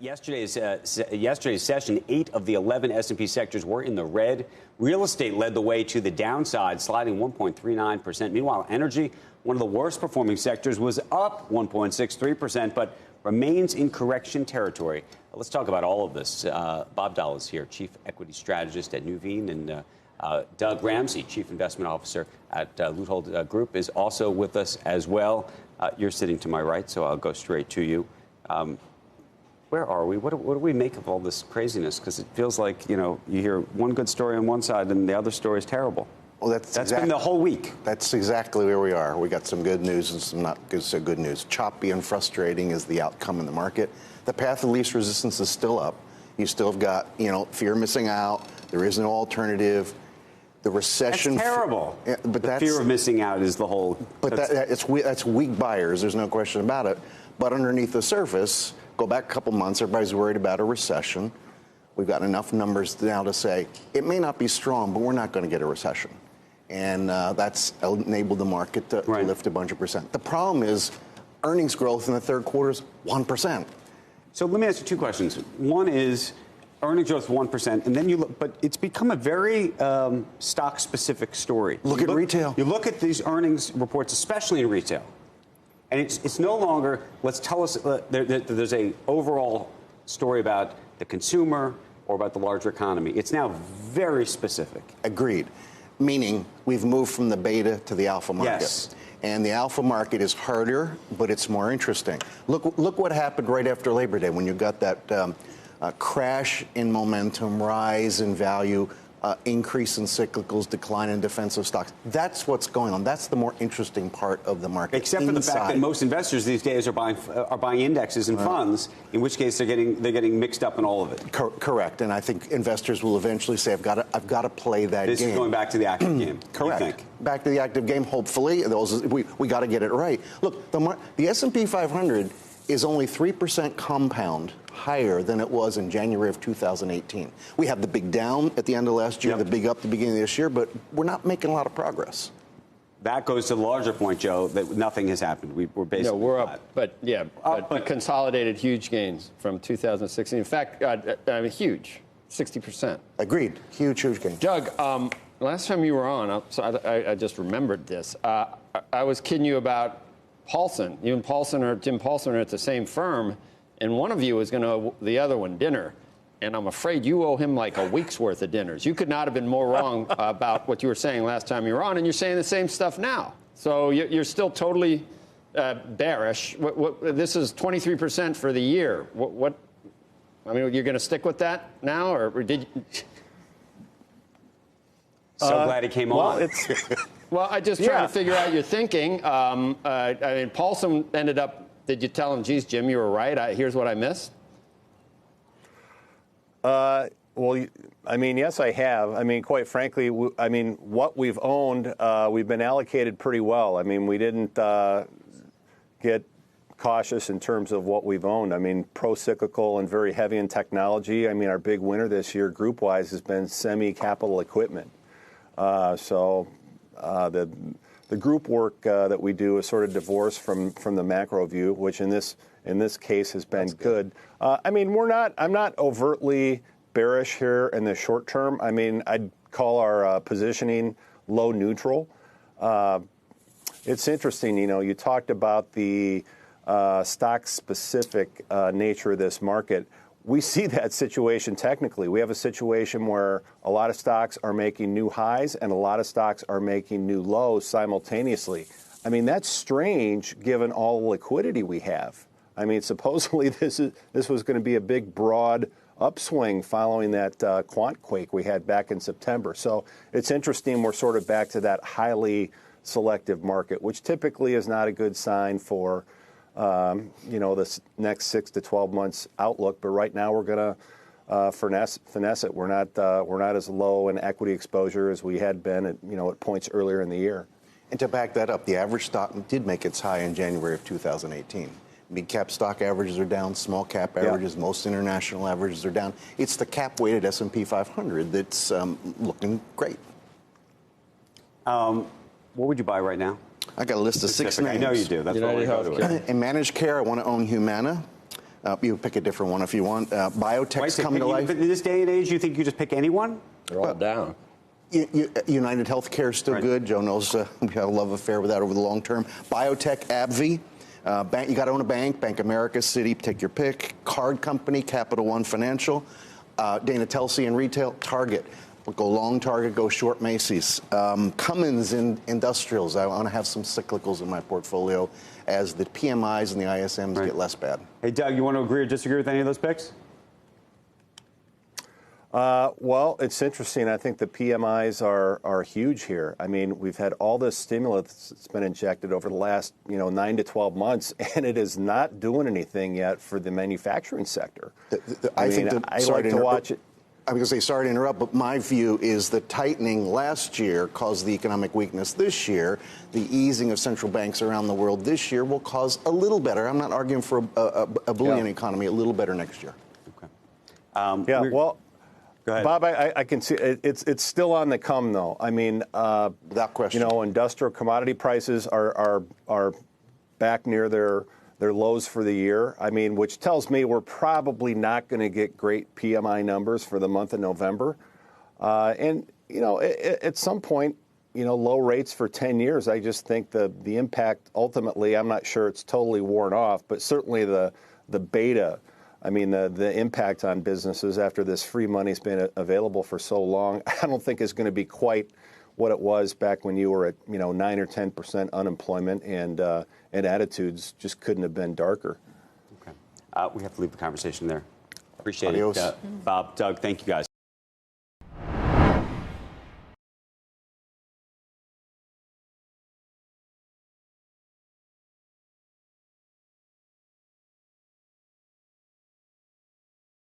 Yesterday's session, 8 of the 11 S&P sectors were in the red. Real estate led the way to the downside, sliding 1.39%. Meanwhile, energy, one of the worst performing sectors, was up 1.63%, but remains in correction territory. Let's talk about all of this. Bob Dahl is here, chief equity strategist at Nuveen, and Doug Ramsey, chief investment officer at Leuthold Group, is also with us as well. You're sitting to my right, so I'll go straight to you. Where are we? What do we make of all this craziness? Because it feels like, you hear one good story on one side and the other story is terrible. Well, that's been the whole week. That's exactly where we are. We got some good news and some not so good news. Choppy and frustrating is the outcome in the market. The path of least resistance is still up. You still have got, fear of missing out. There is no alternative. The recession. That's terrible. But the fear of missing out is the whole. But that's weak buyers. There's no question about it. But underneath the surface, go back a couple months, everybody's worried about a recession. We've got enough numbers now to say it may not be strong, but we're not going to get a recession. And that's enabled the market to lift a bunch of percent. The problem is earnings growth in the third quarter is 1%. So let me ask you two questions. One is earnings growth 1%, and then you look, but it's become a very stock-specific story. Look at retail. You look at these earnings reports, especially in retail, and it's no longer, let's tell us, there's a overall story about the consumer or about the larger economy. It's now very specific. Agreed. Meaning we've moved from the beta to the alpha market. Yes. And the alpha market is harder, but it's more interesting. Look what happened right after Labor Day when you got that crash in momentum, rise in value, increase in cyclicals, decline in defensive stocks. That's what's going on. That's the more interesting part of the market. Except for the fact that most investors these days are buying indexes and funds, in which case they're getting mixed up in all of it. Correct. And I think investors will eventually say, I've got to play that game. This is going back to the active game. Correct. You think? Back to the active game. Hopefully, we got to get it right. Look, the S&P 500 is only 3% compound higher than it was in January of 2018. We had the big down at the end of last year, the big up at the beginning of this year, but we're not making a lot of progress. That goes to the larger point, Joe, that nothing has happened. We're basically we're up, but consolidated huge gains from 2016. In fact, huge, 60%. Agreed. Huge gains. Doug, last time you were on, I just remembered this. I was kidding you about Paulson. You and Jim Paulson are at the same firm, and one of you is going to owe the other one dinner. And I'm afraid you owe him like a week's worth of dinners. You could not have been more wrong about what you were saying last time you were on, and you're saying the same stuff now. So you're still totally bearish. This is 23% for the year. I mean, you're going to stick with that now, or did you? So glad he came on. Well, I just trying to figure out your thinking. I mean, Paulson ended up. Did you tell him, geez, Jim, you were right? Here's what I missed. Well, I mean, yes, I have. I mean, quite frankly, what we've owned, we've been allocated pretty well. I mean, we didn't get cautious in terms of what we've owned. I mean, pro-cyclical and very heavy in technology. I mean, our big winner this year, group-wise, has been semi-capital equipment. The group work that we do is sort of divorced from the macro view, which in this case has been good. I mean, I'm not overtly bearish here in the short term. I mean, I'd call our positioning low neutral. It's interesting, you talked about the stock-specific nature of this market. We see that situation technically. We have a situation where a lot of stocks are making new highs and a lot of stocks are making new lows simultaneously. I mean, that's strange given all the liquidity we have. I mean, supposedly this was going to be a big, broad upswing following that quant quake we had back in September. So it's interesting we're sort of back to that highly selective market, which typically is not a good sign for this next 6 to 12 months outlook. But right now we're going to finesse it. We're not as low in equity exposure as we had been at points earlier in the year. And to back that up, the average stock did make its high in January of 2018. Mid-cap stock averages are down, small-cap averages, most international averages are down. It's the cap-weighted S&P 500 that's looking great. What would you buy right now? I got a list of 6 names. I know you do. That's why we go to it. In managed care, I want to own Humana. You pick a different one if you want. Biotech's come to life. In this day and age, you think you just pick anyone? They're all down. United Healthcare is still good. Joe knows we have a love affair with that over the long term. Biotech, AbbVie. Bank, you got to own a bank. Bank America, Citi, take your pick. Card company, Capital One Financial. Dana Telsey in retail, Target. We'll go long Target, go short Macy's. Cummins in industrials. I want to have some cyclicals in my portfolio as the PMIs and the ISMs get less bad. Hey, Doug, you want to agree or disagree with any of those picks? Well, it's interesting. I think the PMIs are huge here. I mean, we've had all this stimulus that's been injected over the last 9 to 12 months, and it is not doing anything yet for the manufacturing sector. I like to watch it. I'm going to say, sorry to interrupt, but my view is the tightening last year caused the economic weakness this year. The easing of central banks around the world this year will cause a little better. I'm not arguing for a bullion economy, a little better next year. Okay. Well, go ahead. Bob, I can see it's still on the come, though. I mean, without question. Industrial commodity prices are back near their lows for the year. I mean, which tells me we're probably not going to get great PMI numbers for the month of November. At some point, low rates for 10 years, I just think the impact ultimately, I'm not sure it's totally worn off, but certainly the beta, I mean, the impact on businesses after this free money's been available for so long, I don't think is going to be quite what it was back when you were at 9 or 10% unemployment, and attitudes just couldn't have been darker. Okay, we have to leave the conversation there. Appreciate Adios. it, Bob, Doug. Thank you guys.